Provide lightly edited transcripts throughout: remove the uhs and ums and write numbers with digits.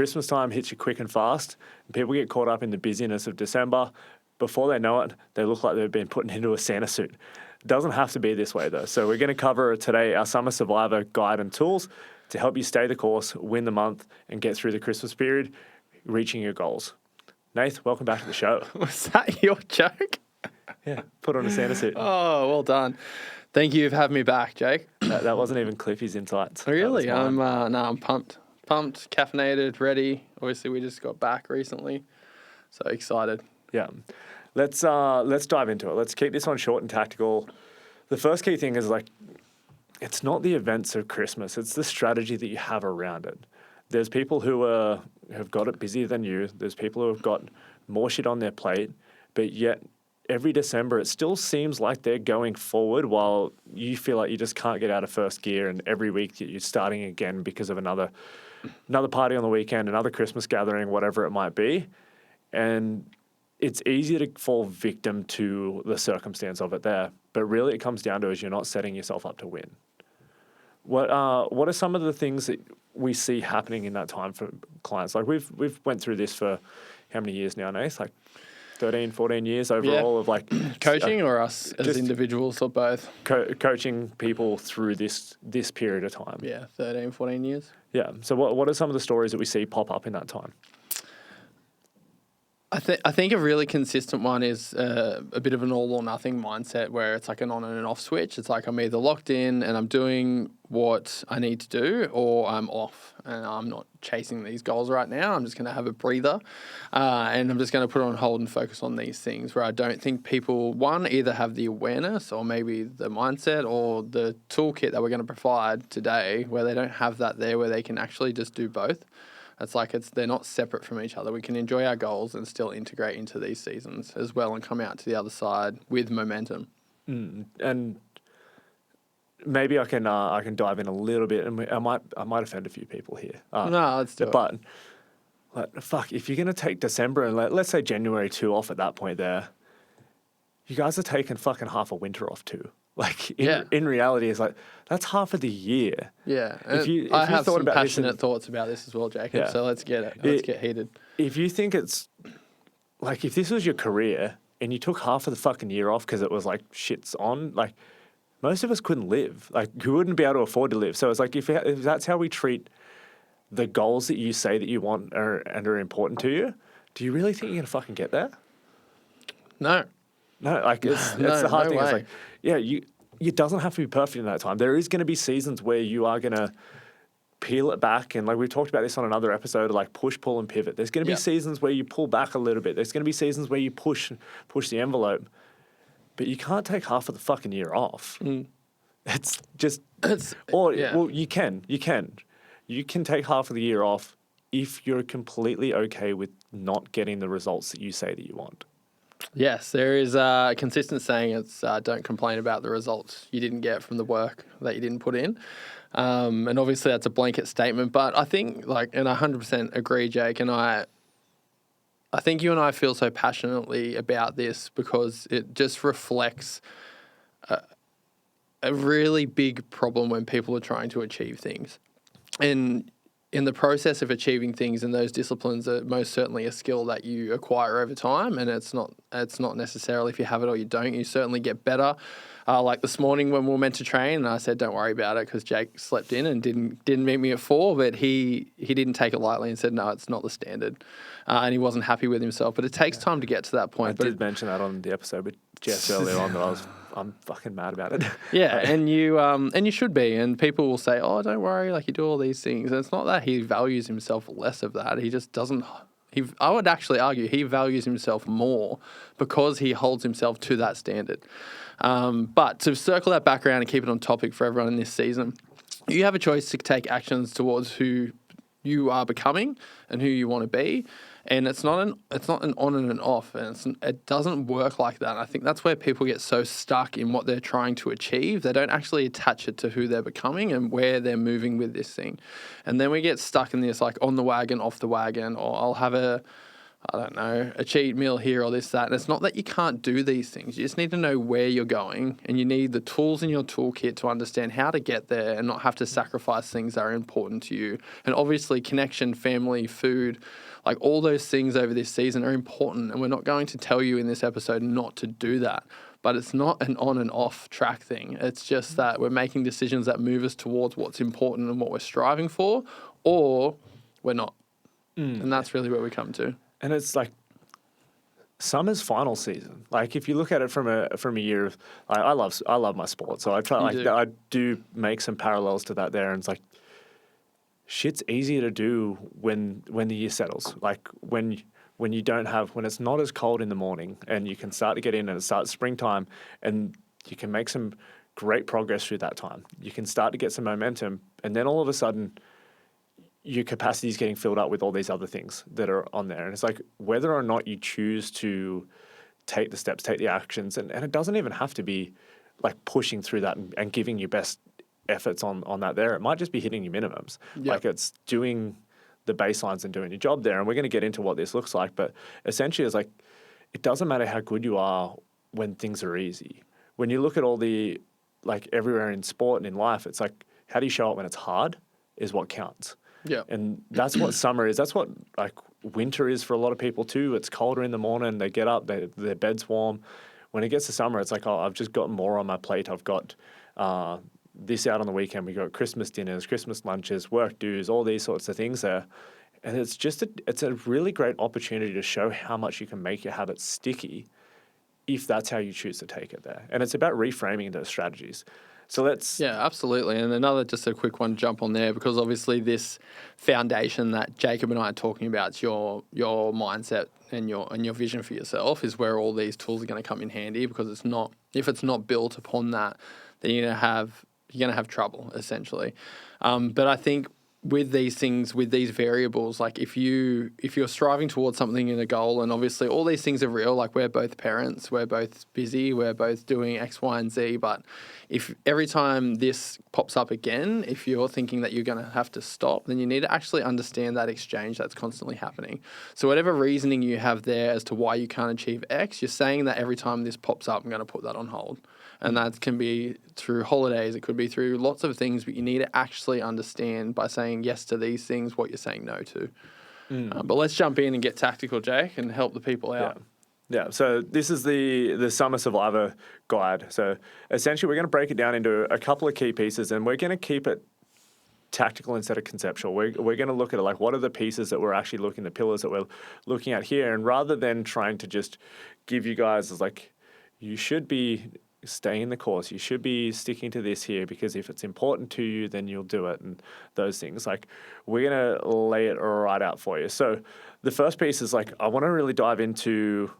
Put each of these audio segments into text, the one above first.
Christmas time hits you quick and fast, and people get caught up in the busyness of December. Before they know it, they look like they've been put into a Santa suit. It doesn't have to be this way, though. So we're going to cover today our Summer Survivor guide and tools to help you stay the course, win the month, and get through the Christmas period, reaching your goals. Nath, welcome back to the show. Was that your joke? Yeah, put on a Santa suit. Oh, well done. Thank you for having me back, Jake. That wasn't even Cliffy's insights. Really? I'm pumped. Pumped, caffeinated, ready. Obviously, we just got back recently, so excited. Yeah. Let's dive into it. Let's keep this one short and tactical. The first key thing is it's not the events of Christmas. It's the strategy that you have around it. There's people who have got it busier than you. There's people who have got more shit on their plate, but yet every December it still seems like they're going forward while you feel like you just can't get out of first gear, and every week you're starting again because of another party on the weekend, another Christmas gathering, whatever it might be. And it's easy to fall victim to the circumstance of it there, but really it comes down to is you're not setting yourself up to win. What are some of the things that we see happening in that time for clients? Like we've went through this for how many years now, Nath? Like 13, 14 years overall of like coaching or us as individuals or both? Coaching people through this period of time. Yeah, 13, 14 years. Yeah. So what are some of the stories that we see pop up in that time? I think a really consistent one is a bit of an all or nothing mindset where it's like an on and an off switch. It's like I'm either locked in and I'm doing what I need to do, or I'm off and I'm not chasing these goals right now. I'm just going to have a breather and I'm just going to put it on hold and focus on these things where I don't think people, one, either have the awareness or maybe the mindset or the toolkit that we're going to provide today where they don't have that there where they can actually just do both. It's like they're not separate from each other. We can enjoy our goals and still integrate into these seasons as well and come out to the other side with momentum. And maybe I can dive in a little bit, and I might offend a few people here. No, let's do it. But if you're going to take December and let's say January 2 off at that point there, you guys are taking fucking half a winter off too. Like in reality, it's like that's half of the year. Yeah, I have some passionate thoughts about this as well, Jacob. Yeah. So let's get it. Let's get heated. If you think it's like if this was your career and you took half of the fucking year off because it was like shit's on, like most of us couldn't live. Like we wouldn't be able to afford to live. So it's like if that's how we treat the goals that you say that you want and are important to you, do you really think you're gonna fucking get there? No. No, like it's the hard thing. It's like, it doesn't have to be perfect in that time. There is going to be seasons where you are going to peel it back, and like we've talked about this on another episode, like push, pull, and pivot. There's going to be seasons where you pull back a little bit. There's going to be seasons where you push the envelope, but you can't take half of the fucking year off. It's just, you can take half of the year off if you're completely okay with not getting the results that you say that you want. Yes, there is a consistent saying. It's don't complain about the results you didn't get from the work that you didn't put in. And obviously that's a blanket statement, but I think and I 100% agree, Jake, and I think you and I feel so passionately about this because it just reflects a really big problem when people are trying to achieve things. And in the process of achieving things in those disciplines are most certainly a skill that you acquire over time, and it's not necessarily if you have it or you don't. You certainly get better. Like this morning when we were meant to train, and I said don't worry about it because Jake slept in and didn't meet me at 4, but he didn't take it lightly and said no, it's not the standard, and he wasn't happy with himself. But it takes time to get to that point. I did mention that on the episode with Jess earlier on that I'm fucking mad about it. Yeah, and you should be. And people will say, "Oh, don't worry, like you do all these things." And it's not that he values himself less of that. He just doesn't. I would actually argue he values himself more because he holds himself to that standard. But to circle that back around and keep it on topic for everyone in this season, you have a choice to take actions towards who you are becoming and who you want to be. And it's not an on and an off, and it doesn't work like that. And I think that's where people get so stuck in what they're trying to achieve. They don't actually attach it to who they're becoming and where they're moving with this thing. And then we get stuck in this like on the wagon, off the wagon, or I'll have a I don't know, a cheat meal here or this, that. And it's not that you can't do these things. You just need to know where you're going, and you need the tools in your toolkit to understand how to get there and not have to sacrifice things that are important to you. And obviously connection, family, food, like all those things over this season are important. And we're not going to tell you in this episode not to do that. But it's not an on and off track thing. It's just that we're making decisions that move us towards what's important and what we're striving for, or we're not. And that's really where we come to. And it's like summer's final season. Like if you look at it from a year of, I love my sport, so I do make some parallels to that there. And it's like shit's easier to do when the year settles. Like when it's not as cold in the morning and you can start to get in and it starts springtime and you can make some great progress through that time. You can start to get some momentum, and then all of a sudden your capacity is getting filled up with all these other things that are on there. And it's like whether or not you choose to take the steps, take the actions, and it doesn't even have to be like pushing through that and giving your best efforts on that there. It might just be hitting your minimums. Yep. Like it's doing the baselines and doing your job there. And we're going to get into what this looks like. But essentially it's like it doesn't matter how good you are when things are easy. When you look at all the, like everywhere in sport and in life, it's like how do you show up when it's hard is what counts. Yeah. And that's what summer is. That's what like winter is for a lot of people too. It's colder in the morning. They get up, their bed's warm. When it gets to summer, it's like, oh, I've just got more on my plate. I've got this out on the weekend. We got Christmas dinners, Christmas lunches, work dues, all these sorts of things there. And it's just it's a really great opportunity to show how much you can make your habits sticky if that's how you choose to take it there. And it's about reframing those strategies. So let's... Yeah, absolutely. And another, just a quick one, jump on there, because obviously this foundation that Jacob and I are talking about, it's your mindset and your vision for yourself is where all these tools are going to come in handy, because if it's not built upon that, then you're going to have trouble, essentially. But I think with these things, with these variables, like if you're striving towards something in a goal, and obviously all these things are real, like we're both parents, we're both busy, we're both doing X, Y, and Z, but if every time this pops up again, if you're thinking that you're going to have to stop, then you need to actually understand that exchange that's constantly happening. So whatever reasoning you have there as to why you can't achieve X, you're saying that every time this pops up, I'm going to put that on hold. And that can be through holidays. It could be through lots of things, but you need to actually understand by saying yes to these things what you're saying no to. But let's jump in and get tactical, Jake, and help the people out. Yeah. So this is the Summer Survivor Guide. So essentially we're going to break it down into a couple of key pieces, and we're going to keep it tactical instead of conceptual. We're going to look at it like what are the pieces that we're actually looking, the pillars that we're looking at here. And rather than trying to just give you guys as like, you should be staying the course. You should be sticking to this here because if it's important to you, then you'll do it. And those things, like we're going to lay it right out for you. So the first piece is like, I want to really dive into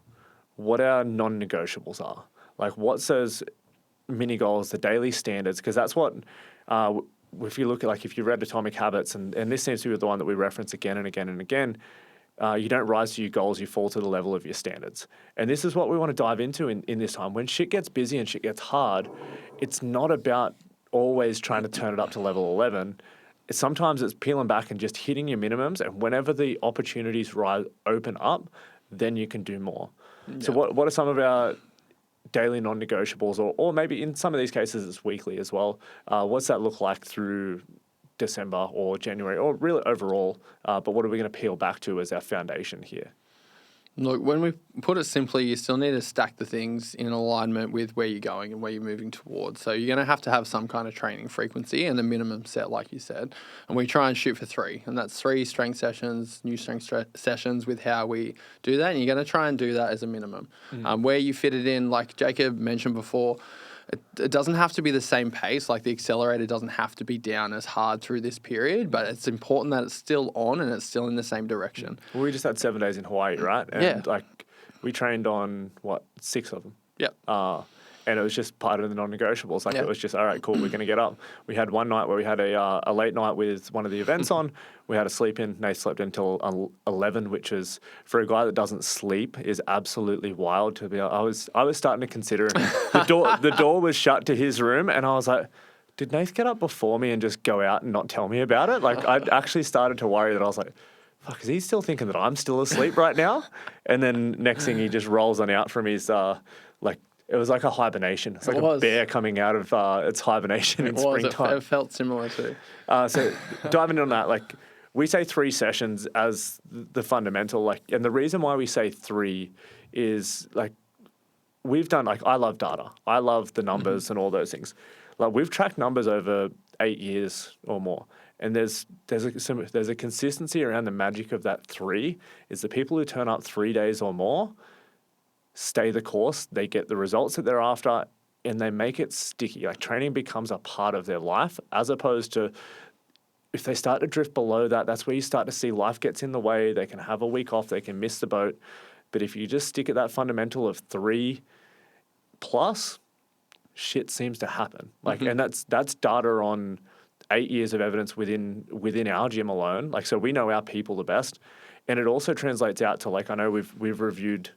what our non-negotiables are. Like what's those mini goals, the daily standards, because that's what, if you look at like, if you read Atomic Habits, and this seems to be the one that we reference again and again and again, you don't rise to your goals, you fall to the level of your standards. And this is what we want to dive into in this time. When shit gets busy and shit gets hard, it's not about always trying to turn it up to level 11. Sometimes it's peeling back and just hitting your minimums, and whenever the opportunities open up, then you can do more. Yeah. So what are some of our daily non-negotiables, or maybe in some of these cases it's weekly as well? What's that look like through December or January, or really overall, but what are we going to peel back to as our foundation here? Look, when we put it simply, you still need to stack the things in alignment with where you're going and where you're moving towards. So you're going to have some kind of training frequency and a minimum set, like you said. And we try and shoot for 3, and that's 3 strength sessions, new strength sessions with how we do that. And you're going to try and do that as a minimum. Where you fit it in, like Jacob mentioned before, it doesn't have to be the same pace. Like the accelerator doesn't have to be down as hard through this period, but it's important that it's still on and it's still in the same direction. Well, we just had 7 days in Hawaii, right? And like we trained on 6 of them. Yeah. And it was just part of the non-negotiables. Like it was just, all right, cool, we're going to get up. We had one night where we had a late night with one of the events on. We had a sleep in. Nate slept until 11, which is, for a guy that doesn't sleep, is absolutely wild to be. I was starting to consider it. The door was shut to his room, and I was like, did Nate get up before me and just go out and not tell me about it? Like I actually started to worry that I was like, fuck, is he still thinking that I'm still asleep right now? And then next thing he just rolls on out from his, it was like a hibernation. It's like a bear coming out of its hibernation in springtime. It felt similar too. So diving into that, like we say 3 sessions as the fundamental, like, and the reason why we say 3 is like we've done, like, I love data. I love the numbers and all those things. Like we've tracked numbers over 8 years or more. And there's a consistency around the magic of that 3 is the people who turn up 3 days or more stay the course, they get the results that they're after, and they make it sticky. Like training becomes a part of their life, as opposed to if they start to drift below that, that's where you start to see life gets in the way. They can have a week off, they can miss the boat. But if you just stick at that fundamental of 3 plus, shit seems to happen. Like, and that's data on 8 years of evidence within our gym alone. Like, so we know our people the best, and it also translates out to, like, I know we've reviewed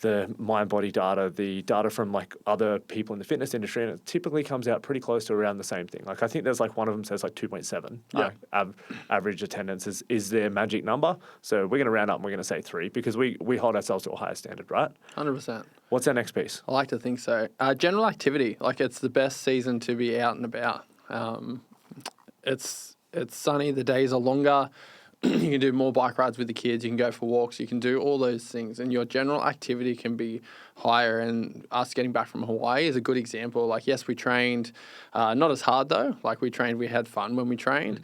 the mind body data, the data from like other people in the fitness industry, and it typically comes out pretty close to around the same thing. Like I think there's like one of them says like 2.7 average attendance is their magic number. So we're going to round up and we're going to say 3 because we hold ourselves to a higher standard, right? 100%. What's our next piece? I like to think so. General activity, like it's the best season to be out and about. It's sunny, the days are longer. You can do more bike rides with the kids. You can go for walks. You can do all those things, and your general activity can be higher. And us getting back from Hawaii is a good example. Like, yes, we trained, not as hard though. Like we had fun when we trained.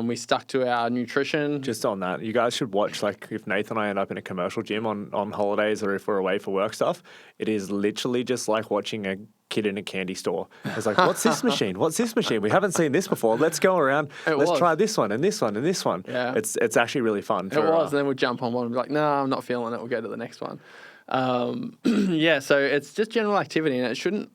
We stuck to our nutrition. Just on that, you guys should watch, like if Nathan and I end up in a commercial gym on holidays or if we're away for work stuff, it is literally just like watching a kid in a candy store. It's like, what's this machine? What's this machine? We haven't seen this before. Let's go around. Let's try this one and this one and this one. Yeah. It's actually really fun. And then we'll jump on one and be like, no, I'm not feeling it. We'll go to the next one. So it's just general activity, and it shouldn't,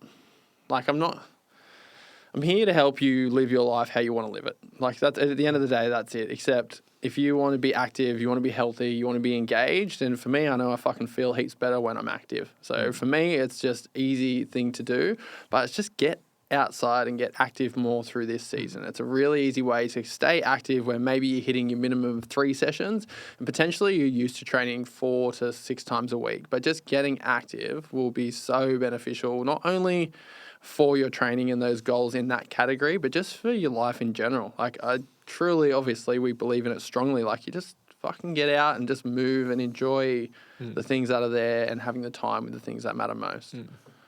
like, I'm here to help you live your life how you want to live it. Like, that's at the end of the day, that's it. Except if you want to be active, you want to be healthy, you want to be engaged. And for me, I know I fucking feel heaps better when I'm active. So for me, it's just easy thing to do, but it's just get outside and get active more through this season. It's a really easy way to stay active where maybe you're hitting your minimum of 3 sessions and potentially you're used to training 4 to 6 times a week. But just getting active will be so beneficial, not only for your training and those goals in that category, but just for your life in general. Like, I truly, obviously, we believe in it strongly. Like, you just fucking get out and just move and enjoy the things that are there and having the time with the things that matter most.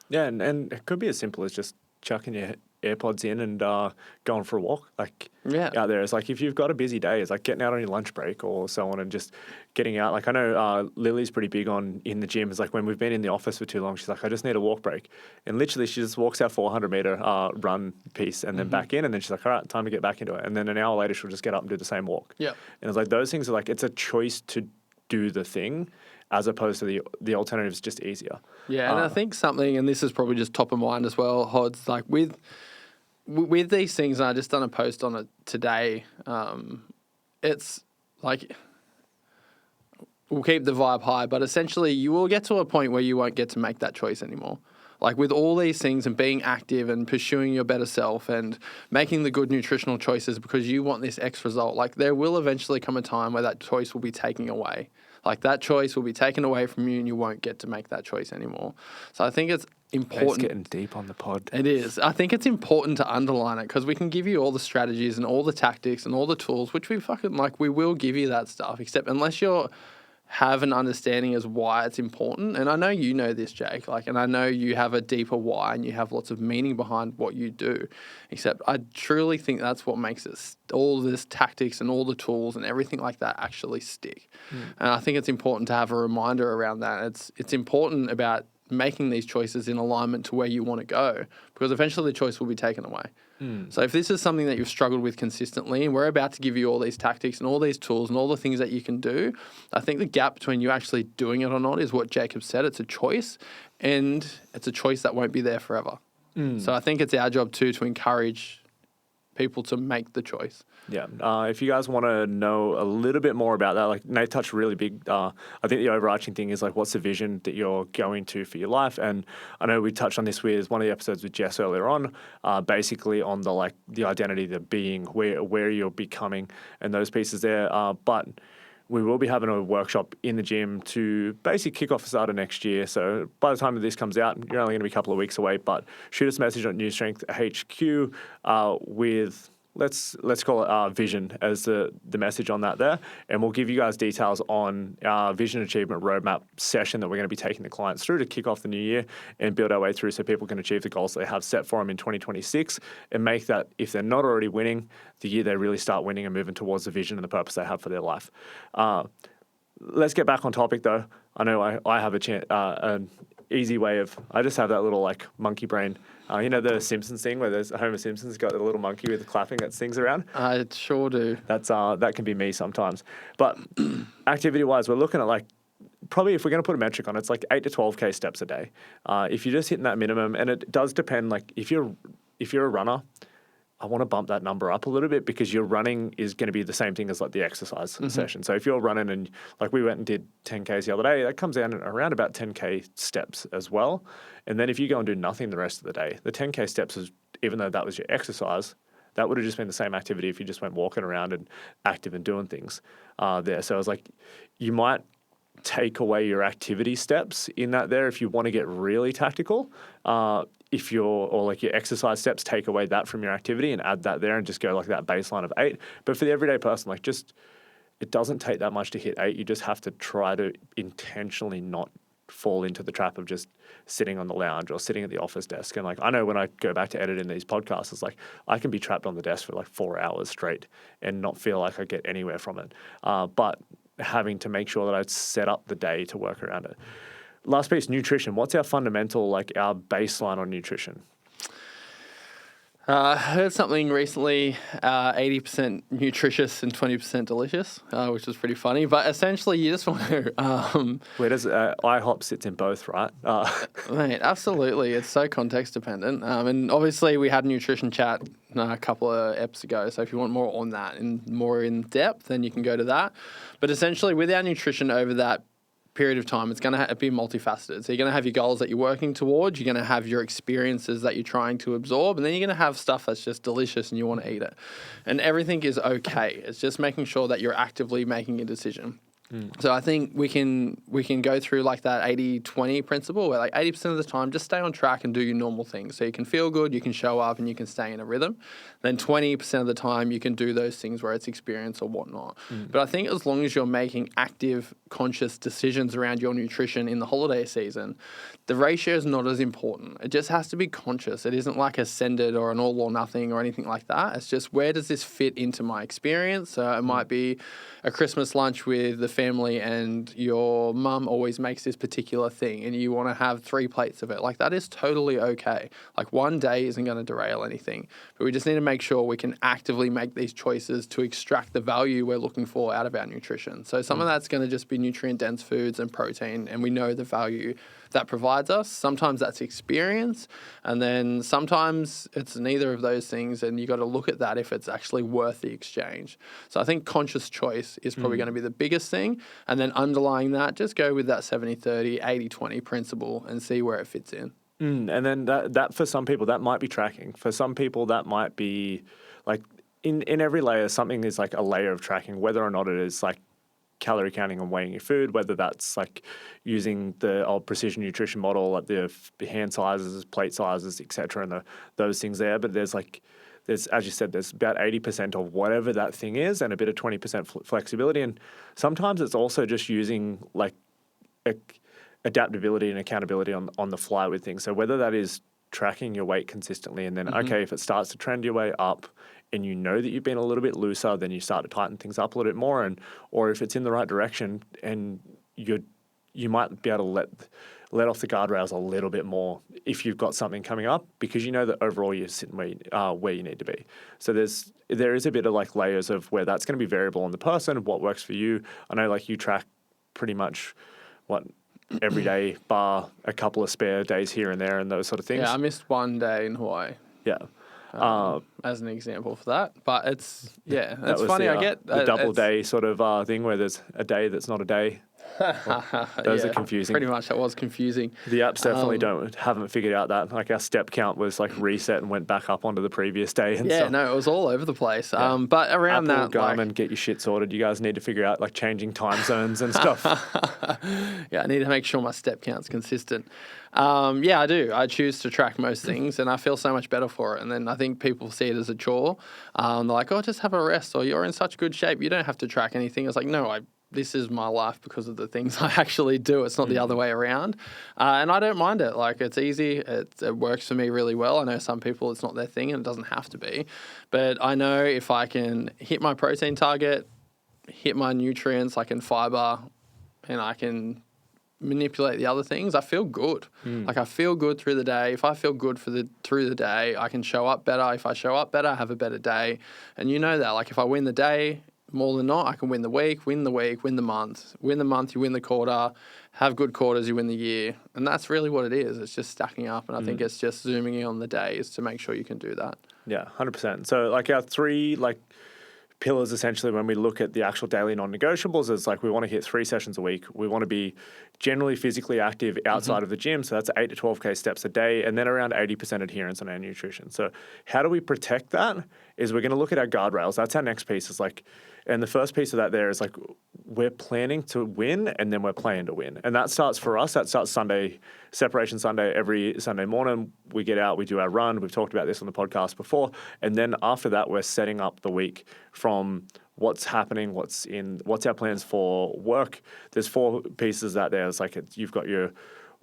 Yeah, and it could be as simple as just chucking your AirPods in and going for a walk, like out there. It's like if you've got a busy day, it's like getting out on your lunch break or so on and just getting out. Like I know Lily's pretty big on in the gym. It's like when we've been in the office for too long, she's like, I just need a walk break. And literally she just walks our 400-meter run piece and then back in. And then she's like, all right, time to get back into it. And then an hour later, she'll just get up and do the same walk. Yeah. And it's like those things are like, it's a choice to do the thing as opposed to the alternative is just easier. Yeah, and I think something, and this is probably just top of mind as well, Hod's, like with these things, and I just done a post on it today, it's like, we'll keep the vibe high, but essentially you will get to a point where you won't get to make that choice anymore. Like with all these things and being active and pursuing your better self and making the good nutritional choices because you want this X result, like there will eventually come a time where that choice will be taken away. Like that choice will be taken away from you and you won't get to make that choice anymore. So I think it's important. It's getting deep on the pod. It is. I think it's important to underline it because we can give you all the strategies and all the tactics and all the tools, which we fucking, like, we will give you that stuff, except unless you're have an understanding as why it's important. And I know you know this, Jake, like, and I know you have a deeper why and you have lots of meaning behind what you do, except I truly think that's what makes it, all this tactics and all the tools and everything like that actually stick. And I think it's important to have a reminder around that. It's important about making these choices in alignment to where you want to go, because eventually the choice will be taken away. So if this is something that you've struggled with consistently, and we're about to give you all these tactics and all these tools and all the things that you can do, I think the gap between you actually doing it or not is what Jacob said. It's a choice, and it's a choice that won't be there forever. So I think it's our job too to encourage people to make the choice. Yeah. If you guys want to know a little bit more about that, like Nate touched really big, I think the overarching thing is like, what's the vision that you're going to for your life? And I know we touched on this with one of the episodes with Jess earlier on, basically on the, like the identity, the being, where you're becoming and those pieces there. But we will be having a workshop in the gym to basically kick off the start of next year. So by the time that this comes out, you're only going to be a couple of weeks away, but shoot us a message on Newstrength HQ with, let's call it vision as the message on that there. And we'll give you guys details on our vision achievement roadmap session that we're going to be taking the clients through to kick off the new year and build our way through so people can achieve the goals they have set for them in 2026 and make that, if they're not already winning, the year they really start winning and moving towards the vision and the purpose they have for their life. Let's get back on topic though. I know I have an easy way of, I just have that little like monkey brain. You know the Simpsons thing where there's Homer Simpson's got a little monkey with the clapping that sings around? I sure do. That can be me sometimes. But activity-wise, we're looking at like, probably if we're going to put a metric on it, it's like 8 to 12K steps a day. If you're just hitting that minimum, and it does depend, like if you're a runner, I want to bump that number up a little bit because your running is going to be the same thing as like the exercise session. So if you're running and like we went and did 10Ks the other day, that comes down around about 10K steps as well. And then if you go and do nothing the rest of the day, the 10K steps is, even though that was your exercise, that would have just been the same activity if you just went walking around and active and doing things there. So I was like, you might take away your activity steps in that there if you want to get really tactical. Or like your exercise steps, take away that from your activity and add that there and just go like that baseline of 8. But for the everyday person, like just, it doesn't take that much to hit 8. You just have to try to intentionally not fall into the trap of just sitting on the lounge or sitting at the office desk. And like, I know when I go back to editing these podcasts, it's like, I can be trapped on the desk for like 4 hours straight and not feel like I get anywhere from it. But having to make sure that I set up the day to work around it. Last piece, nutrition. What's our fundamental, like our baseline on nutrition? I heard something recently, 80% nutritious and 20% delicious, which was pretty funny. But essentially, you just want to... Where does IHOP sits in both, right? Mate, absolutely. It's so context dependent. And obviously, we had a nutrition chat a couple of episodes ago. So if you want more on that and more in depth, then you can go to that. But essentially, with our nutrition over that period of time, it's going to be multifaceted. So you're going to have your goals that you're working towards, you're going to have your experiences that you're trying to absorb, and then you're going to have stuff that's just delicious and you want to eat it. And everything is okay. It's just making sure that you're actively making a decision. So I think we can go through like that 80-20 principle where like 80% of the time just stay on track and do your normal things. So you can feel good, you can show up and you can stay in a rhythm. Then 20% of the time you can do those things where it's experience or whatnot. But I think as long as you're making active, conscious decisions around your nutrition in the holiday season, the ratio is not as important. It just has to be conscious. It isn't like a send it or an all or nothing or anything like that. It's just where does this fit into my experience? So it might be a Christmas lunch with the family and your mum always makes this particular thing and you want to have 3 plates of it. Like that is totally okay. Like one day isn't going to derail anything, but we just need to make sure we can actively make these choices to extract the value we're looking for out of our nutrition. So some of that's going to just be nutrient dense foods and protein, and we know the value that provides us. Sometimes that's experience, and then sometimes it's neither of those things, and you got to look at that if it's actually worth the exchange. So I think conscious choice is probably going to be the biggest thing, and then underlying that, just go with that 70-30, 80-20 principle and see where it fits in. And then that for some people, that might be tracking. For some people, that might be like in every layer, something is like a layer of tracking, whether or not it is like calorie counting and weighing your food, whether that's like using the old precision nutrition model, like the hand sizes, plate sizes, etc., and those things there. But there's, as you said, there's about 80% of whatever that thing is and a bit of 20% flexibility. And sometimes it's also just using like adaptability and accountability on the fly with things. So whether that is tracking your weight consistently and then, okay, if it starts to trend your way up and you know that you've been a little bit looser, then you start to tighten things up a little bit more. Or if it's in the right direction and you might be able to let off the guardrails a little bit more if you've got something coming up, because you know that overall you're sitting where you need to be. So there is a bit of like layers of where that's going to be variable on the person, what works for you. I know like you track pretty much every day bar a couple of spare days here and there and those sort of things. Yeah, I missed one day in Hawaii. Yeah. as an example for that. But it's That it's was funny. the, I get the double it's- day sort of thing where there's a day that's not a day. Those are confusing. Pretty much, that was confusing. The apps definitely haven't figured out that. Like our step count was like reset and went back up onto the previous day. And Yeah, stuff. no, it was all over the place. But around Apple, that, Garmin, get your shit sorted. You guys need to figure out like changing time zones and stuff. yeah, I need to make sure my step count's consistent. Yeah, I do. I choose to track most things, and I feel so much better for it. And then I think people see it as a chore. They're like, "Oh, just have a rest," or "You're in such good shape, you don't have to track anything." It's like, no, this is my life because of the things I actually do. It's not the other way around. And I don't mind it. Like, it's easy. It works for me really well. I know some people, it's not their thing, and it doesn't have to be. But I know if I can hit my protein target, hit my nutrients, like in fiber, and I can manipulate the other things, I feel good. Like, I feel good through the day. If I feel good through the day, I can show up better. If I show up better, I have a better day. And you know that. Like, if I win the day, more than not, I can win the week, win the month. Win the month, you win the quarter. Have good quarters, you win the year. And that's really what it is. It's just stacking up. And I think it's just zooming in on the days to make sure you can do that. Yeah, 100%. So like our three pillars essentially when we look at the actual daily non-negotiables is like we want to hit 3 sessions a week. We want to be generally physically active outside of the gym. So that's 8 to 12K steps a day and then around 80% adherence on our nutrition. So how do we protect that is we're going to look at our guardrails. That's our next piece is like, and the first piece of that there is like we're planning to win and then we're playing to win. And that starts for us, that starts Sunday, Separation Sunday. Every Sunday morning we get out, we do our run. We've talked about this on the podcast before. And then after that, we're setting up the week from what's happening, what's our plans for work. There's 4 pieces out there. It's like you've got your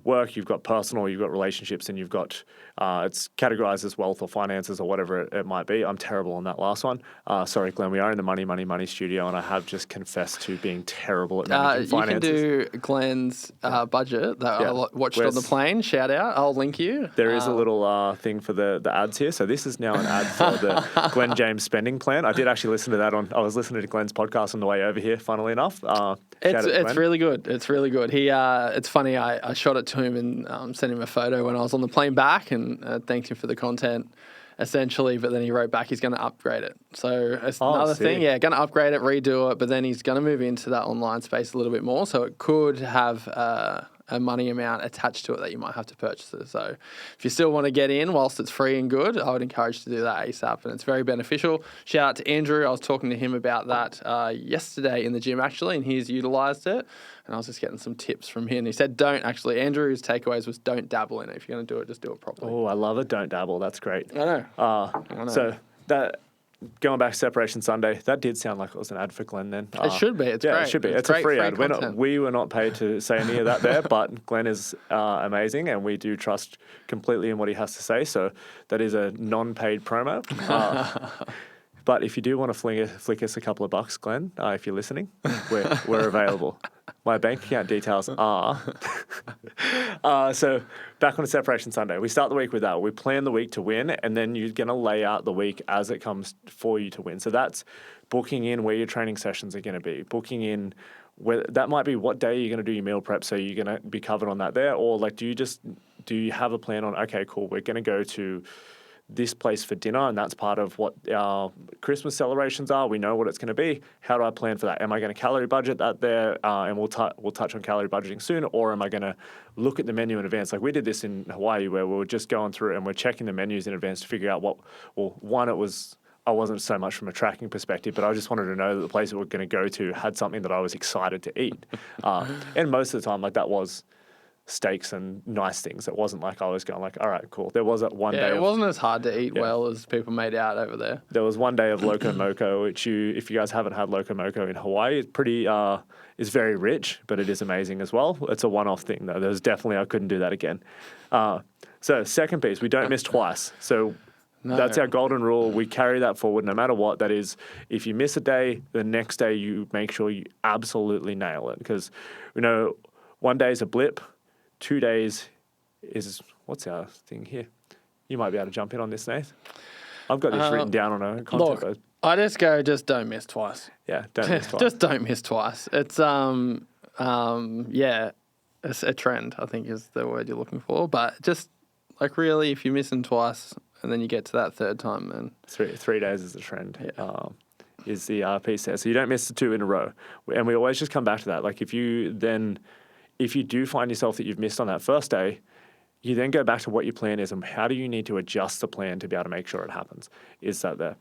work, you've got personal, you've got relationships, and you've got it's categorized as wealth or finances or whatever it might be. I'm terrible on that last one. Sorry, Glenn. We are in the money studio, and I have just confessed to being terrible at managing finances. You can do Glenn's budget that I watched on the plane. Shout out. I'll link you. There is a little thing for the ads here. So this is now an ad for the Glenn James spending plan. I did actually listen to that I was listening to Glenn's podcast on the way over here, funnily enough. It's really good. It's really good. It's funny. I shot it to him and sent him a photo when I was on the plane back and thanked him for the content essentially, but then he wrote back he's going to upgrade it. So it's another thing. Yeah, going to upgrade it, redo it, but then he's going to move into that online space a little bit more. So it could have a money amount attached to it that you might have to purchase it. So if you still want to get in whilst it's free and good, I would encourage you to do that ASAP, and it's very beneficial. Shout out to Andrew. I was talking to him about that yesterday in the gym actually, and he's utilised it. And I was just getting some tips from him. He said, Andrew's takeaways was don't dabble in it. If you're going to do it, just do it properly. Oh, I love it. Don't dabble. That's great. I know. So that going back to Separation Sunday, that did sound like it was an ad for Glenn then. It should be. It's great. It should be. It's great, a free ad. content. We were not paid to say any of that there, but Glenn is amazing and we do trust completely in what he has to say. So that is a non-paid promo. But if you do want to flick us a couple of bucks, Glenn, if you're listening, we're available. My bank account details are. So back on Separation Sunday, we start the week with that. We plan the week to win, and then you're going to lay out the week as it comes for you to win. So that's booking in where your training sessions are going to be, booking in where that might be what day you're going to do your meal prep, so you're going to be covered on that there, or like do you have a plan on, okay, cool, we're going to go to this place for dinner, and that's part of what our Christmas celebrations are. We know what it's going to be. How do I plan for that? Am I going to calorie budget that there? And we'll touch on calorie budgeting soon, or am I going to look at the menu in advance? Like we did this in Hawaii, where we were just going through and we're checking the menus in advance to figure out I wasn't so much from a tracking perspective, but I just wanted to know that the place that we're going to go to had something that I was excited to eat. And most of the time, like that was steaks and nice things. It wasn't like I was going like, all right, cool. There was one day. It wasn't as hard to eat well as people made out over there. There was one day of Loco Moco, which if you guys haven't had Loco Moco in Hawaii, it's pretty, it's very rich, but it is amazing as well. It's a one-off thing though. I couldn't do that again. So second piece, we don't miss twice. So that's our golden rule. We carry that forward no matter what. That is, if you miss a day, the next day you make sure you absolutely nail it. Because, one day is a blip. 2 days is, what's our thing here? You might be able to jump in on this, Nath. I've got this written down on a content. Look, I just go, just don't miss twice. Yeah, don't miss twice. Just don't miss twice. It's, it's a trend, I think is the word you're looking for. But just, like really, if you're missing twice, and then you get to that third time, then 3 days is the trend. Yeah. Is the piece there. So you don't miss the 2 in a row. And we always just come back to that. Like if you do find yourself that you've missed on that first day, you then go back to what your plan is and how do you need to adjust the plan to be able to make sure it happens. Is that there?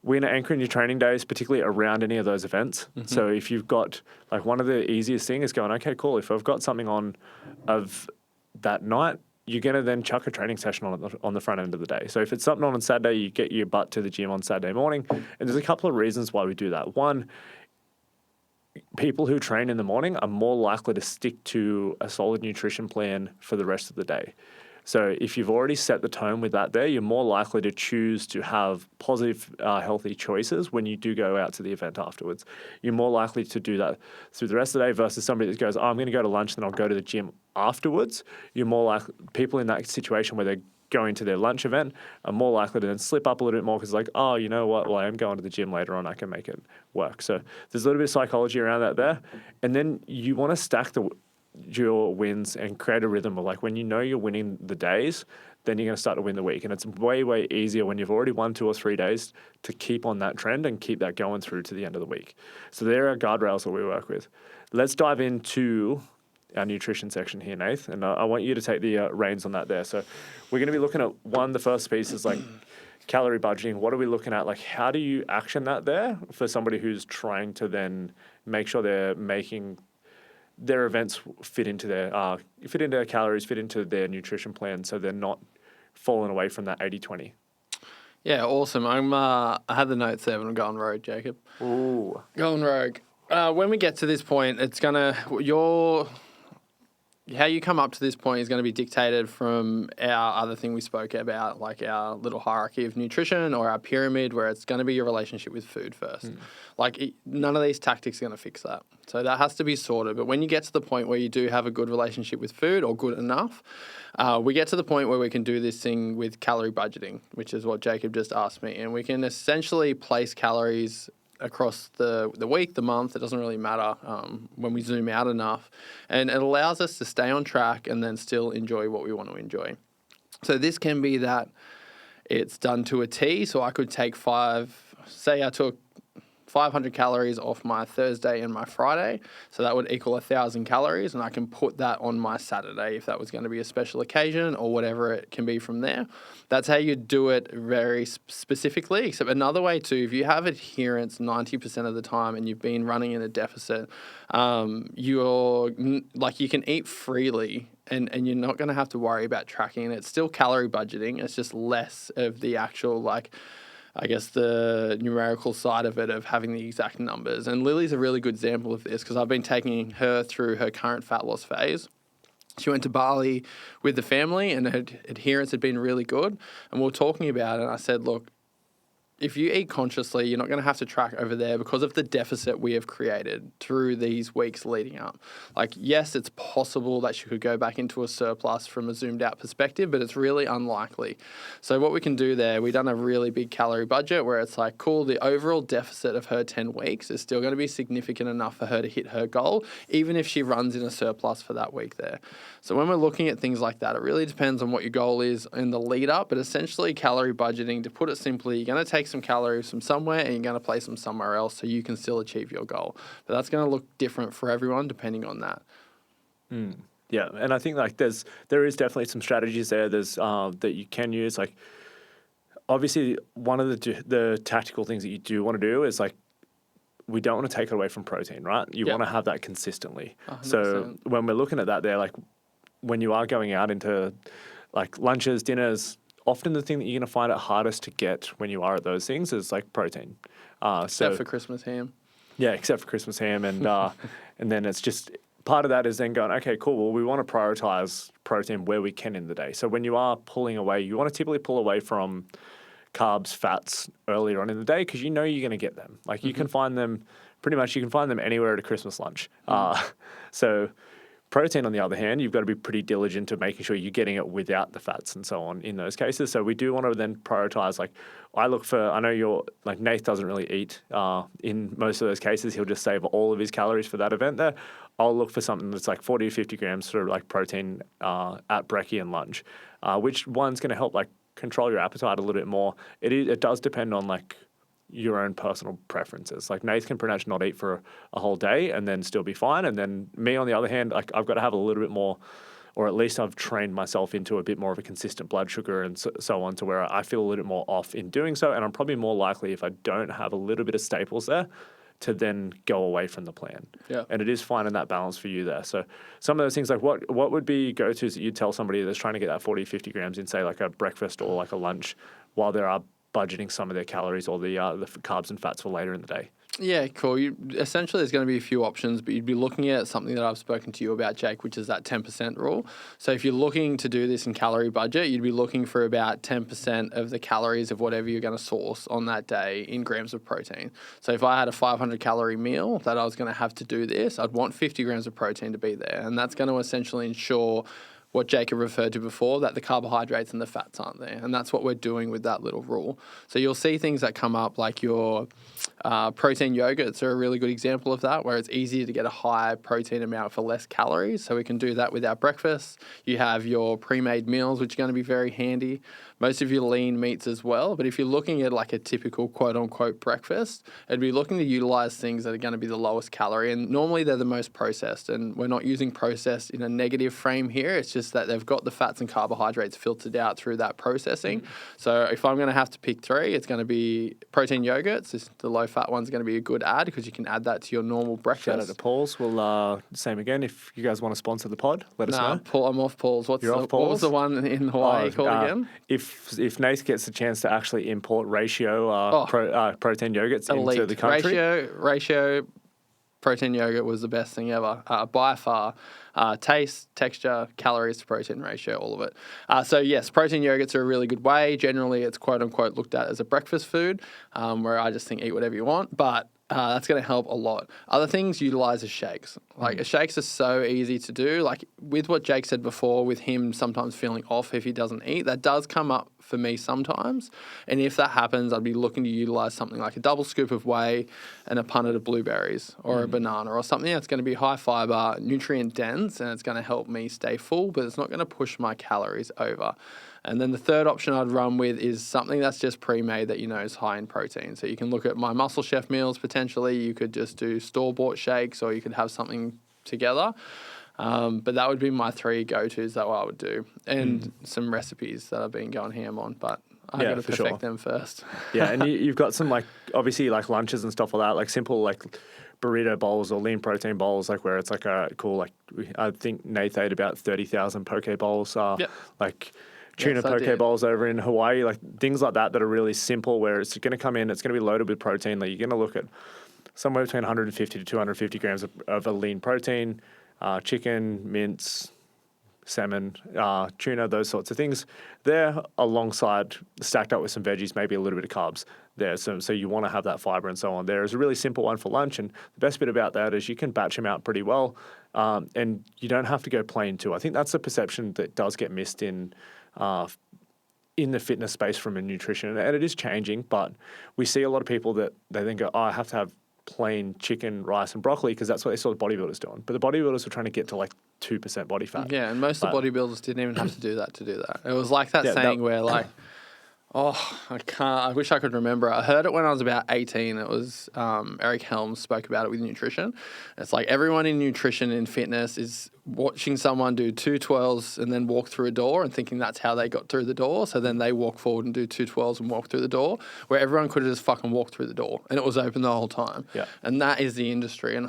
We're going to anchor in your training days, particularly around any of those events. Mm-hmm. So if you've got, like, one of the easiest things is going, okay, cool. If I've got something on of that night, you're going to then chuck a training session on the front end of the day. So if it's something on Saturday, you get your butt to the gym on Saturday morning. And there's a couple of reasons why we do that. One, people who train in the morning are more likely to stick to a solid nutrition plan for the rest of the day. So if you've already set the tone with that there, you're more likely to choose to have positive, healthy choices when you do go out to the event afterwards. You're more likely to do that through the rest of the day versus somebody that goes, oh, I'm going to go to lunch, then I'll go to the gym afterwards. You're more likely, people in that situation where they're going to their lunch event are more likely to then slip up a little bit more because like, oh, you know what, well, I am going to the gym later on, I can make it work. So there's a little bit of psychology around that there. And then you want to stack your wins and create a rhythm of like when you know you're winning the days, then you're going to start to win the week. And it's way, way easier when you've already won 2 or 3 days to keep on that trend and keep that going through to the end of the week. So there are guardrails that we work with. Let's dive into our nutrition section here, Nath, and I want you to take the reins on that there. So we're going to be looking at the first piece is like calorie budgeting. What are we looking at? Like, how do you action that there for somebody who's trying to then make sure they're making their events fit into their calories, fit into their nutrition plan, so they're not falling away from that 80-20. Yeah, awesome. I had the notes there, but I'm going rogue, Jacob. Ooh, going rogue. When we get to this point, it's how you come up to this point is going to be dictated from our other thing we spoke about, like our little hierarchy of nutrition or our pyramid, where it's going to be your relationship with food first. None of these tactics are going to fix that. So that has to be sorted. But when you get to the point where you do have a good relationship with food or good enough, we get to the point where we can do this thing with calorie budgeting, which is what Jacob just asked me. And we can essentially place calories across the week, the month. It doesn't really matter when we zoom out enough. And it allows us to stay on track and then still enjoy what we want to enjoy. So this can be that it's done to a T. So I could take I took 500 calories off my Thursday and my Friday. So that would equal 1,000 calories. And I can put that on my Saturday if that was going to be a special occasion or whatever it can be from there. That's how you do it very specifically. Except another way too, if you have adherence 90% of the time and you've been running in a deficit, you can eat freely and you're not going to have to worry about tracking. It's still calorie budgeting. It's just less of the actual the numerical side of it, of having the exact numbers. And Lily's a really good example of this because I've been taking her through her current fat loss phase. She went to Bali with the family and her adherence had been really good. And we were talking about it and I said, look, if you eat consciously, you're not going to have to track over there because of the deficit we have created through these weeks leading up. Like, yes, it's possible that she could go back into a surplus from a zoomed out perspective, but it's really unlikely. So what we can do there, we've done a really big calorie budget where it's like, cool, the overall deficit of her 10 weeks is still going to be significant enough for her to hit her goal, even if she runs in a surplus for that week there. So when we're looking at things like that, it really depends on what your goal is in the lead up, but essentially calorie budgeting, to put it simply, you're going to take some calories from somewhere and you're going to place them somewhere else so you can still achieve your goal. But that's going to look different for everyone depending on that. Yeah, and I think like there is definitely some strategies there. There's that you can use. Like, obviously, one of the tactical things that you do want to do is like, we don't want to take it away from protein, right? You want to have that consistently. 100%. So when we're looking at that, there, like when you are going out into like lunches, dinners, often the thing that you're going to find it hardest to get when you are at those things is like protein. Except for Christmas ham. Yeah, except for Christmas ham. And and then it's just, part of that is then going, okay, cool, well, we want to prioritize protein where we can in the day. So when you are pulling away, you want to typically pull away from carbs, fats earlier on in the day because you know you're going to get them. Like you can find them, pretty much you can find them anywhere at a Christmas lunch. So protein, on the other hand, you've got to be pretty diligent to making sure you're getting it without the fats and so on in those cases. So we do want to then prioritize, like, I know Nath doesn't really eat in most of those cases. He'll just save all of his calories for that event there. I'll look for something that's like 40 to 50 grams sort of like protein at brekkie and lunch, which one's going to help like control your appetite a little bit more. It does depend on like your own personal preferences. Like Nath can pretty much not eat for a whole day and then still be fine. And then me, on the other hand, like I've got to have a little bit more, or at least I've trained myself into a bit more of a consistent blood sugar and so on, to where I feel a little bit more off in doing so. And I'm probably more likely, if I don't have a little bit of staples there, to then go away from the plan. Yeah. And it is finding that balance for you there. So some of those things, like what would be go-tos that you'd tell somebody that's trying to get that 40, 50 grams in, say, like a breakfast or like a lunch, while they are budgeting some of their calories or the carbs and fats for later in the day? Yeah, cool. Essentially, there's going to be a few options, but you'd be looking at something that I've spoken to you about, Jake, which is that 10% rule. So if you're looking to do this in calorie budget, you'd be looking for about 10% of the calories of whatever you're going to source on that day in grams of protein. So if I had a 500 calorie meal that I was going to have to do this, I'd want 50 grams of protein to be there. And that's going to essentially ensure what Jacob referred to before, that the carbohydrates and the fats aren't there. And that's what we're doing with that little rule. So you'll see things that come up like your protein yogurts are a really good example of that, where it's easier to get a high protein amount for less calories. So we can do that with our breakfast. You have your pre-made meals, which are going to be very handy. Most of your lean meats as well. But if you're looking at like a typical quote unquote breakfast, it'd be looking to utilize things that are going to be the lowest calorie. And normally they're the most processed. And we're not using processed in a negative frame here. It's just that they've got the fats and carbohydrates filtered out through that processing. So if I'm going to have to pick three, it's going to be protein yogurts. The low fat one's going to be a good add because you can add that to your normal breakfast. Shout out to Paul's. We'll same again. If you guys want to sponsor the pod, let us know. Paul, I'm off Paul's. What was Paul's? the one in Hawaii called again? If Nath gets a chance to actually import ratio protein yogurts Elite. into the country, ratio protein yogurt was the best thing ever by far. Taste, texture, calories to protein ratio, all of it. So yes, protein yogurts are a really good way. Generally, it's quote unquote looked at as a breakfast food, where I just think eat whatever you want. But that's going to help a lot. Other things, utilize as shakes. Like shakes are so easy to do. Like with what Jake said before, with him sometimes feeling off if he doesn't eat, that does come up for me sometimes. And if that happens, I'd be looking to utilize something like a double scoop of whey and a punnet of blueberries or a banana or something that's going to be high fiber, nutrient dense, and it's going to help me stay full, but it's not going to push my calories over. And then the third option I'd run with is something that's just pre-made that you know is high in protein. So you can look at my Muscle Chef meals potentially. You could just do store-bought shakes, or you could have something together. But that would be my three go-tos that I would do. And some recipes that I've been going ham on, but I've got to perfect them first. Yeah, and you've got some like obviously like lunches and stuff like that, like simple like burrito bowls or lean protein bowls, like where it's like a cool like I think Nath ate about 30,000 poke bowls. Like tuna poke bowls over in Hawaii, like things like that are really simple, where it's going to come in, it's going to be loaded with protein. Like you're going to look at somewhere between 150 to 250 grams of a lean protein, chicken, mince, salmon, tuna, those sorts of things. They're alongside, stacked up with some veggies, maybe a little bit of carbs there. So you want to have that fiber and so on. There is a really simple one for lunch, and the best bit about that is you can batch them out pretty well, and you don't have to go plain too. I think that's a perception that does get missed in the fitness space from a nutrition, and it is changing, but we see a lot of people that they then go, I have to have plain chicken, rice, and broccoli because that's what they saw the bodybuilders doing. But the bodybuilders were trying to get to like 2% body fat. Yeah, and most of the bodybuilders didn't even have to do that to do that. It was like that saying where like, I wish I could remember. I heard it when I was about 18. It was Eric Helms spoke about it with nutrition. It's like everyone in nutrition and fitness is watching someone do 2 12s and then walk through a door and thinking that's how they got through the door. So then they walk forward and do 2 12s and walk through the door, where everyone could have just fucking walked through the door and it was open the whole time. Yeah. And that is the industry. And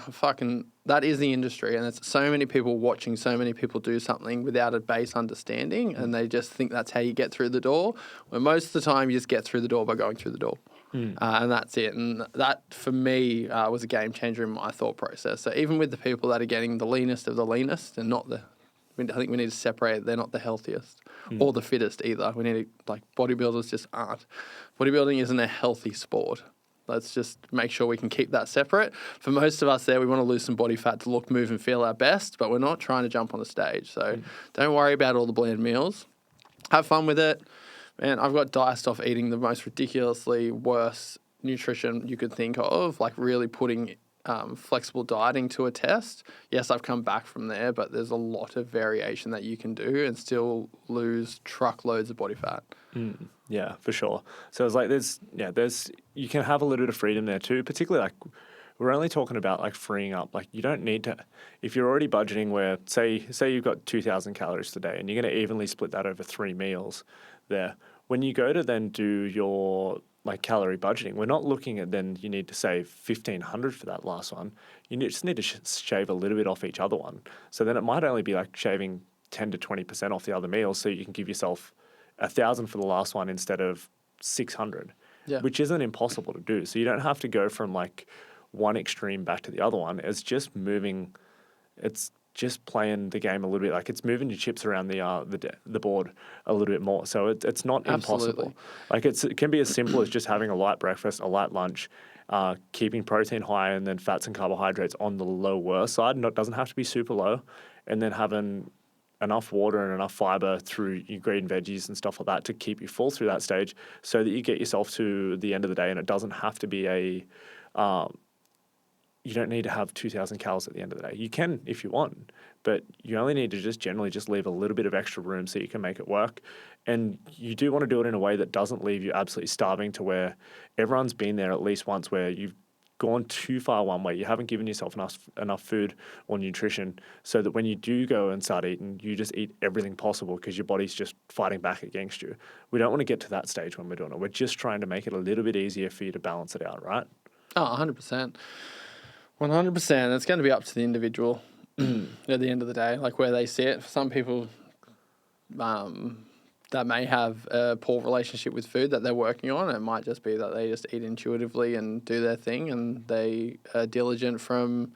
that is the industry. And it's so many people watching so many people do something without a base understanding, and they just think that's how you get through the door. When most of the time you just get through the door by going through the door. And that's it. And that, for me, was a game changer in my thought process. So even with the people that are getting the leanest of the leanest and I think we need to separate, they're not the healthiest or the fittest either. We need to, like, bodybuilders just aren't. Bodybuilding isn't a healthy sport. Let's just make sure we can keep that separate. For most of us there, we want to lose some body fat to look, move, and feel our best, but we're not trying to jump on the stage. So don't worry about all the bland meals. Have fun with it. Man, I've got diced off eating the most ridiculously worse nutrition you could think of, like really putting flexible dieting to a test. Yes, I've come back from there, but there's a lot of variation that you can do and still lose truckloads of body fat. Yeah, for sure. So it's like you can have a little bit of freedom there too, particularly like we're only talking about like freeing up. Like you don't need to, if you're already budgeting where say you've got 2,000 calories today and you're going to evenly split that over 3 meals there. When you go to then do your like calorie budgeting, we're not looking at then you need to save 1,500 for that last one. You just need to shave a little bit off each other one. So then it might only be like shaving 10 to 20% off the other meals, so you can give yourself 1,000 for the last one instead of 600, which isn't impossible to do. So you don't have to go from like one extreme back to the other one. It's just moving. It's just playing the game a little bit. Like it's moving your chips around the board a little bit more. So it's not impossible. Like it can be as simple as just having a light breakfast, a light lunch, keeping protein high, and then fats and carbohydrates on the lower side. Doesn't have to be super low, and then having enough water and enough fiber through your green veggies and stuff like that to keep you full through that stage, so that you get yourself to the end of the day, and it doesn't have to be you don't need to have 2,000 calories at the end of the day. You can if you want, but you only need to just generally just leave a little bit of extra room so you can make it work. And you do want to do it in a way that doesn't leave you absolutely starving, to where everyone's been there at least once where you've gone too far one way. You haven't given yourself enough food or nutrition, so that when you do go and start eating, you just eat everything possible because your body's just fighting back against you. We don't want to get to that stage when we're doing it. We're just trying to make it a little bit easier for you to balance it out, right? Oh, 100%. 100%. It's going to be up to the individual at the end of the day, like where they sit. For some people that may have a poor relationship with food that they're working on, it might just be that they just eat intuitively and do their thing, and they are diligent from...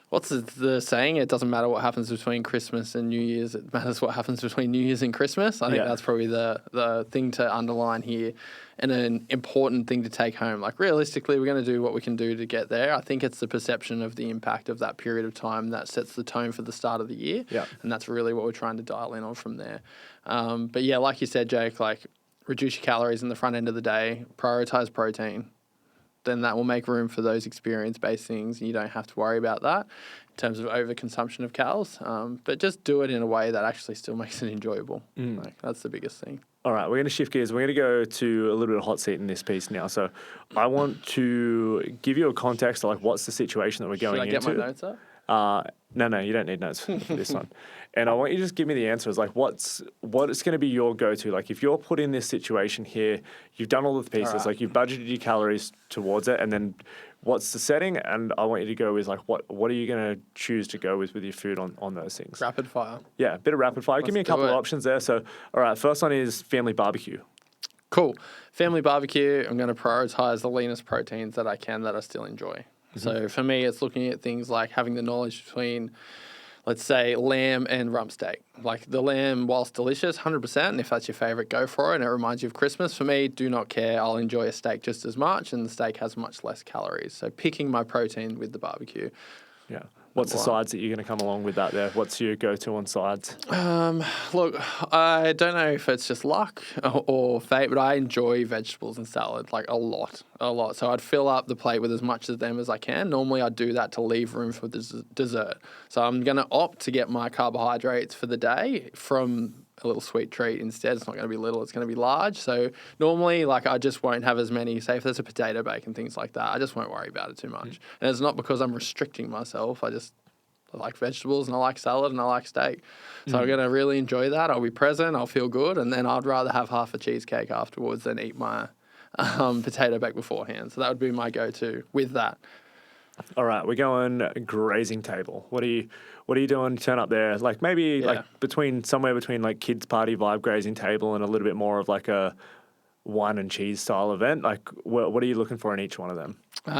What's the saying? It doesn't matter what happens between Christmas and New Year's. It matters what happens between New Year's and Christmas. I think that's probably the thing to underline here, and an important thing to take home. Like realistically, we're going to do what we can do to get there. I think it's the perception of the impact of that period of time that sets the tone for the start of the year. Yeah. And that's really what we're trying to dial in on from there. But yeah, like you said, Jake, like reduce your calories in the front end of the day, prioritize protein. Then that will make room for those experience-based things, and you don't have to worry about that in terms of overconsumption of calories. But just do it in a way that actually still makes it enjoyable. Like, that's the biggest thing. All right, we're going to shift gears. We're going to go to a little bit of hot seat in this piece now. So I want to give you a context of like what's the situation that we're going into. Should I get my notes up? No, you don't need notes for this one. And I want you to just give me the answers. Like, what is going to be your go-to? Like, if you're put in this situation here, you've done all of the pieces. Right. Like, you've budgeted your calories towards it, and then what's the setting? And I want you to go with like, what are you going to choose to go with your food on those things? Rapid fire. Yeah, a bit of rapid fire. Give me a couple of options there. So, all right, first one is family barbecue. Cool. Family barbecue, I'm going to prioritize the leanest proteins that I can that I still enjoy. So for me, it's looking at things like having the knowledge between, let's say, lamb and rump steak. Like the lamb, whilst delicious, 100%, and if that's your favourite, go for it, and it reminds you of Christmas. For me, do not care. I'll enjoy a steak just as much, and the steak has much less calories. So picking my protein with the barbecue. Yeah. What's the sides that you're going to come along with that there? What's your go-to on sides? Look, I don't know if it's just luck or fate, but I enjoy vegetables and salad, like a lot. So I'd fill up the plate with as much of them as I can. Normally I'd do that to leave room for dessert. So I'm going to opt to get my carbohydrates for the day from a little sweet treat instead. It's not going to be little, it's going to be large. So normally, like, I just won't have as many, say if there's a potato bake and things like that, I just won't worry about it too much. And it's not because I'm restricting myself. I like vegetables and I like salad and I like steak. So I'm going to really enjoy that. I'll be present, I'll feel good, and then I'd rather have half a cheesecake afterwards than eat my potato bake beforehand. So that would be my go-to with that. All right, we're going grazing table. What are you doing? Turn up there, like maybe like somewhere between like kids party vibe grazing table and a little bit more of like a wine and cheese style event. Like what are you looking for in each one of them?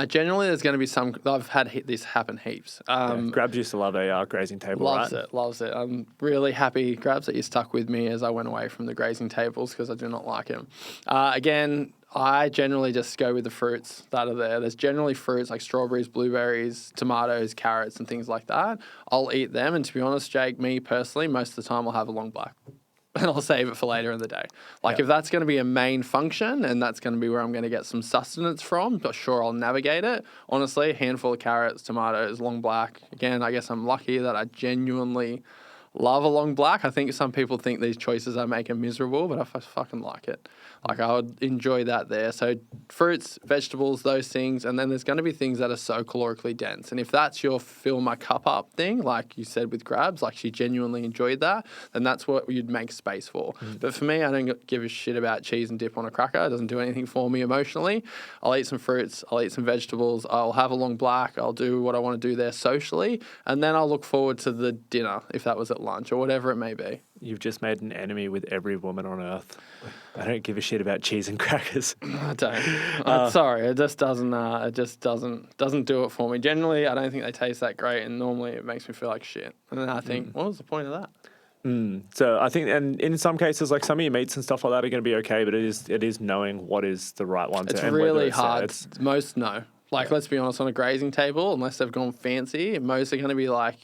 Generally, there's going to be some. I've had this happen heaps. Grabs used to love a grazing table. Loves it. I'm really happy, Grabs, that you stuck with me as I went away from the grazing tables because I do not like them. Again, I generally just go with the fruits that are there. There's generally fruits like strawberries, blueberries, tomatoes, carrots, and things like that. I'll eat them, and to be honest, Jake, me personally, most of the time I'll have a long black. and I'll save it for later in the day. Like if that's going to be a main function and that's going to be where I'm going to get some sustenance from, but sure, I'll navigate it. Honestly, a handful of carrots, tomatoes, long black. Again, I guess I'm lucky that I genuinely love a long black. I think some people think these choices I make are miserable, but I fucking like it. Like I would enjoy that there. So fruits, vegetables, those things. And then there's going to be things that are so calorically dense. And if that's your fill my cup up thing, like you said with grabs, like she genuinely enjoyed that, then that's what you'd make space for. But for me, I don't give a shit about cheese and dip on a cracker. It doesn't do anything for me emotionally. I'll eat some fruits. I'll eat some vegetables. I'll have a long black. I'll do what I want to do there socially. And then I'll look forward to the dinner if that was at lunch or whatever it may be. You've just made an enemy with every woman on earth. I don't give a shit about cheese and crackers. I don't. I'm sorry, it just doesn't. It just doesn't do it for me. Generally, I don't think they taste that great, and normally it makes me feel like shit. And then I think, what was the point of that? So I think, and in some cases, like some of your meats and stuff like that are going to be okay, but it is knowing what is the right one. It's to, really hard. Most no. Like let's be honest, on a grazing table, unless they've gone fancy, most are going to be like.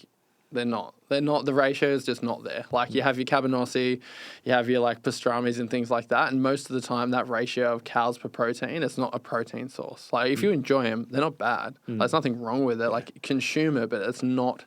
They're not. The ratio is just not there. Like you have your cabanossi, you have your like pastrami's and things like that. And most of the time that ratio of calories per protein, it's not a protein source. Like if you enjoy them, they're not bad. Like, there's nothing wrong with it. Like consume it, but it's not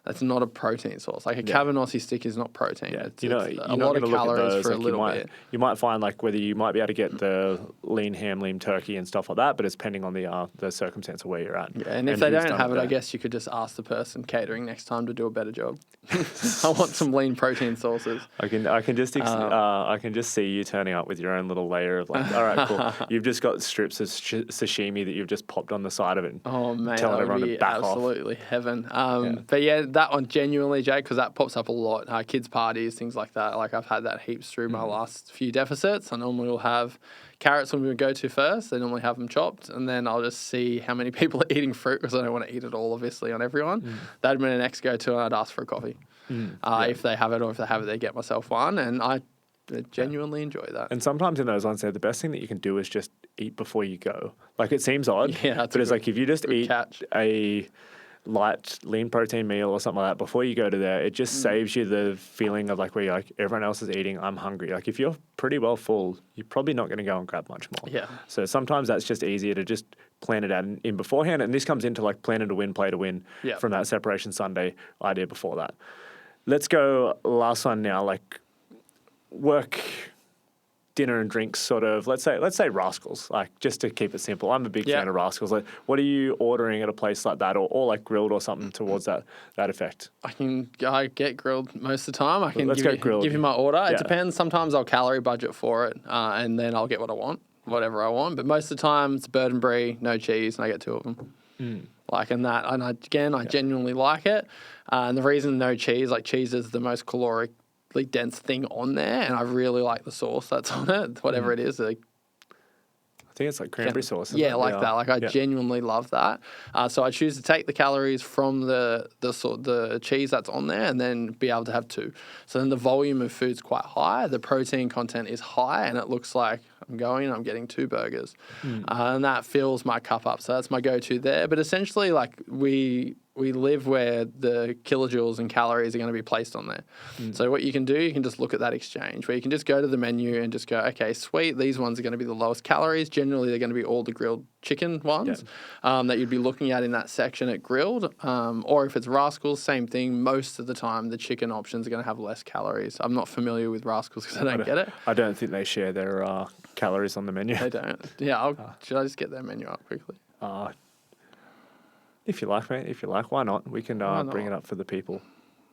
a protein source. Like a cabanossi stick is not protein. Yeah. It's you're a lot of calories for a little bit. You might find like whether you might be able to get the lean ham, lean turkey and stuff like that, but it's depending on the circumstance of where you're at. Yeah, and if they don't have it, I guess you could just ask the person catering next time to do a better job. I want some lean protein sources. I can just see you turning up with your own little layer of like, all right, cool. You've just got strips of sashimi that you've just popped on the side of it. Oh man, telling that would everyone be to back absolutely off. heaven. But yeah, that one genuinely, Jake, because that pops up a lot. Kids parties, things like that. Like I've had that heaps through my last few deficits. I normally will have carrots when we go to first. They normally have them chopped, and then I'll just see how many people are eating fruit because I don't want to eat it all, obviously, on everyone. That'd be my next go-to, and I'd ask for a coffee. If they have it, or if they have it, they get myself one, and I genuinely enjoy that. And sometimes in those ones, the best thing that you can do is just eat before you go. Like it seems odd, but it's like if you just eat a light lean protein meal or something like that before you go to there, it just saves you the feeling of like where you're like everyone else is eating, I'm hungry. Like if you're pretty well full, you're probably not going to go and grab much more. Yeah. So sometimes that's just easier to just plan it out in beforehand, and this comes into like planning to win, play to win from that separation Sunday idea before that. Let's go last one now, like work, dinner and drinks sort of, let's say Rascals, like just to keep it simple. I'm a big fan of Rascals. Like what are you ordering at a place like that or like grilled or something towards that effect? I get grilled most of the time. I can give you my order. It depends. Sometimes I'll calorie budget for it and then I'll get what I want, whatever I want. But most of the time it's bird and brie, no cheese, and I get two of them. Like in that, and I genuinely like it. And the reason no cheese, like cheese is the most calorically dense thing on there, and I really like the sauce that's on it, whatever it is. Like, I think it's like cranberry sauce. Yeah, like that. Like I genuinely love that. So I choose to take the calories from the cheese that's on there, and then be able to have two. So then the volume of food's quite high, the protein content is high, and it looks like I'm getting 2 burgers, and that fills my cup up. So that's my go-to there. But essentially, like we live where the kilojoules and calories are going to be placed on there. So what you can do, you can just look at that exchange where you can just go to the menu and just go, okay, sweet, these ones are going to be the lowest calories. Generally, they're going to be all the grilled chicken ones that you'd be looking at in that section at grilled. Or if it's Rascals, same thing. Most of the time, the chicken options are going to have less calories. I'm not familiar with Rascals because I don't get it. I don't think they share their calories on the menu. They don't. Yeah, should I just get their menu up quickly? If you like, mate. If you like, why not? We can bring it up for the people.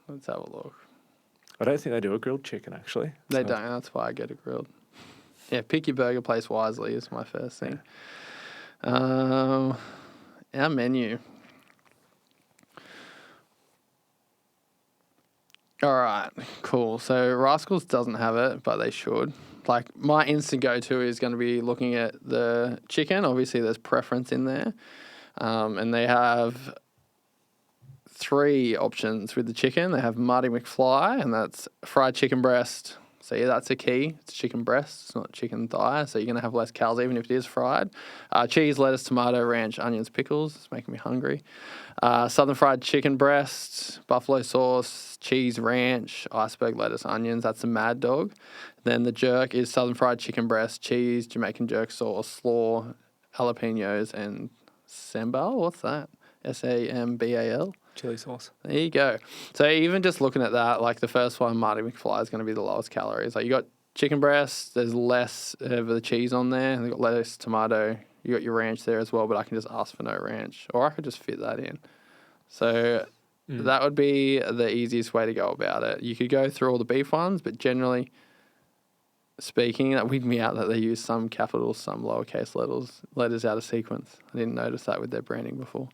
Let's have a look. I don't think they do a grilled chicken, actually. They don't. That's why I get it grilled. Yeah, pick your burger place wisely is my first thing. Our menu. All right, cool. So Rascals doesn't have it, but they should. Like my instant go-to is going to be looking at the chicken. Obviously, there's preference in there. And they have 3 options with the chicken. They have Marty McFly, and that's fried chicken breast, So yeah, that's a key. It's chicken breast, it's not chicken thigh. So you're going to have less calories even if it is fried. Cheese, lettuce, tomato, ranch, onions, pickles. It's making me hungry. Southern fried chicken breast, buffalo sauce, cheese, ranch, iceberg lettuce, onions. That's a Mad Dog. Then the jerk is southern fried chicken breast, cheese, Jamaican jerk sauce, slaw, jalapenos, and sambal. What's that? Sambal. Chili sauce. There you go. So even just looking at that, like the first one, Marty McFly is going to be the lowest calories. Like you got chicken breast, there's less of the cheese on there. You got lettuce, tomato. You got your ranch there as well, but I can just ask for no ranch, or I could just fit that in. So that would be the easiest way to go about it. You could go through all the beef ones, but generally speaking, that wigged me out that they use some capitals, some lowercase letters out of sequence. I didn't notice that with their branding before.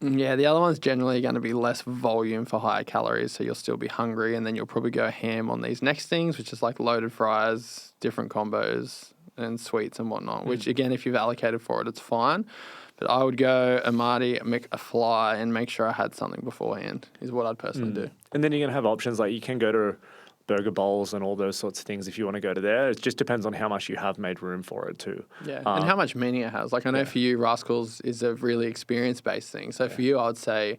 Yeah, the other one's generally going to be less volume for higher calories, so you'll still be hungry, and then you'll probably go ham on these next things, which is like loaded fries, different combos, and sweets and whatnot, which again, if you've allocated for it, it's fine. But I would go a Marty, a fly, and make sure I had something beforehand, is what I'd personally do. And then you're going to have options like you can go to burger bowls and all those sorts of things if you want to go to there. It just depends on how much you have made room for it too. Yeah, and how much meaning it has. Like I know for you, Rascals is a really experience-based thing. So for you, I would say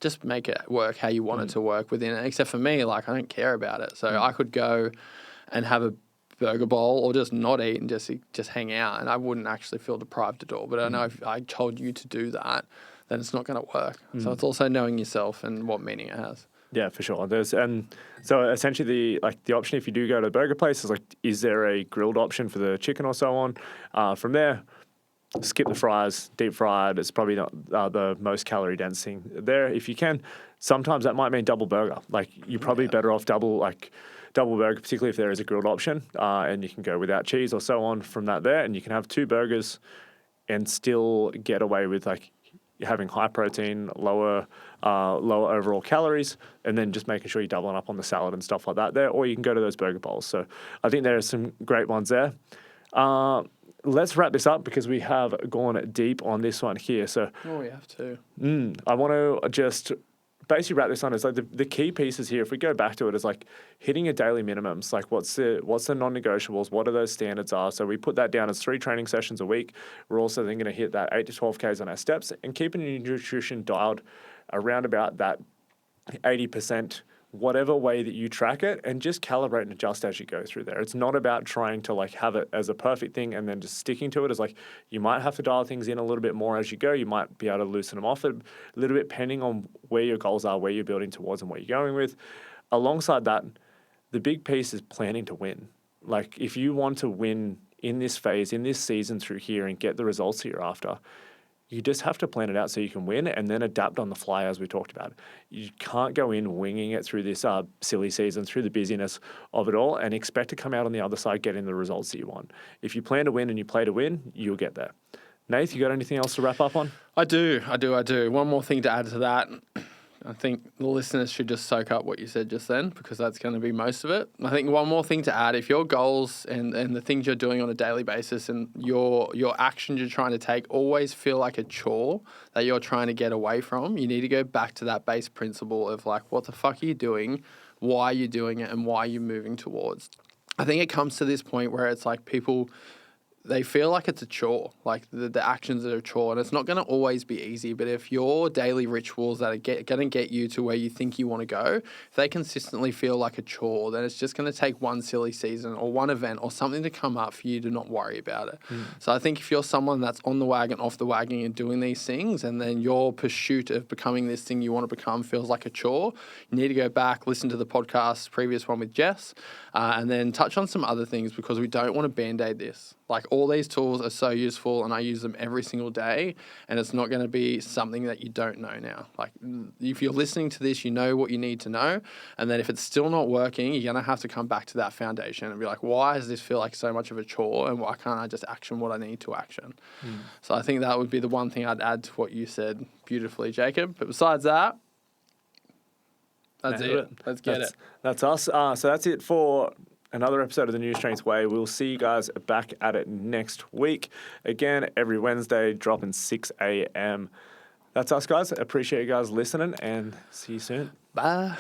just make it work how you want it to work within it. Except for me, like I don't care about it. So I could go and have a burger bowl or just not eat and just hang out, and I wouldn't actually feel deprived at all. But I know if I told you to do that, then it's not going to work. So it's also knowing yourself and what meaning it has. Yeah, for sure. So essentially the option if you do go to a burger place is like, is there a grilled option for the chicken or so on? From there, skip the fries, deep fried. It's probably not the most calorie dense thing there. If you can, sometimes that might mean double burger. Like you're probably better off double burger, particularly if there is a grilled option, and you can go without cheese or so on from that there, and you can have two burgers and still get away with like having high protein, lower overall calories, and then just making sure you're doubling up on the salad and stuff like that there, or you can go to those burger bowls. So I think there are some great ones there. Let's wrap this up because we have gone deep on this one here. So we have to. I want to just basically wrap this on is like the key pieces here. If we go back to it, is like hitting your daily minimums. Like what's the non-negotiables? What are those standards are? So we put that down as 3 training sessions a week. We're also then going to hit that 8 to 12 Ks on our steps and keeping your nutrition dialed around about that 80%, whatever way that you track it, and just calibrate and adjust as you go through there. It's not about trying to like have it as a perfect thing and then just sticking to it. It's like you might have to dial things in a little bit more as you go. You might be able to loosen them off a little bit depending on where your goals are, where you're building towards and what you're going with. Alongside that, the big piece is planning to win. Like if you want to win in this phase, in this season through here and get the results that you're after, you just have to plan it out so you can win and then adapt on the fly as we talked about. You can't go in winging it through this silly season, through the busyness of it all, and expect to come out on the other side getting the results that you want. If you plan to win and you play to win, you'll get there. Nath, you got anything else to wrap up on? I do. One more thing to add to that. I think the listeners should just soak up what you said just then because that's going to be most of it. I think one more thing to add, if your goals and the things you're doing on a daily basis and your actions you're trying to take always feel like a chore that you're trying to get away from, you need to go back to that base principle of like, what the fuck are you doing, why are you doing it, and why are you moving towards. I think it comes to this point where it's like people, they feel like it's a chore, like the actions are a chore, and it's not going to always be easy. But if your daily rituals that are going to get you to where you think you want to go, if they consistently feel like a chore, then it's just going to take one silly season or one event or something to come up for you to not worry about it. So I think if you're someone that's on the wagon, off the wagon, and doing these things, and then your pursuit of becoming this thing you want to become feels like a chore, you need to go back, listen to the podcast, previous one with Jess, and then touch on some other things because we don't want to band-aid this. Like all these tools are so useful and I use them every single day, and it's not going to be something that you don't know now. Like if you're listening to this, you know what you need to know. And then if it's still not working, you're going to have to come back to that foundation and be like, why does this feel like so much of a chore and why can't I just action what I need to action? So I think that would be the one thing I'd add to what you said beautifully, Jacob. But besides that, that's it. Let's get it. That's us. So that's it for another episode of the Newstrength Way. We'll see you guys back at it next week. Again, every Wednesday, dropping 6 a.m. That's us, guys. Appreciate you guys listening and see you soon. Bye.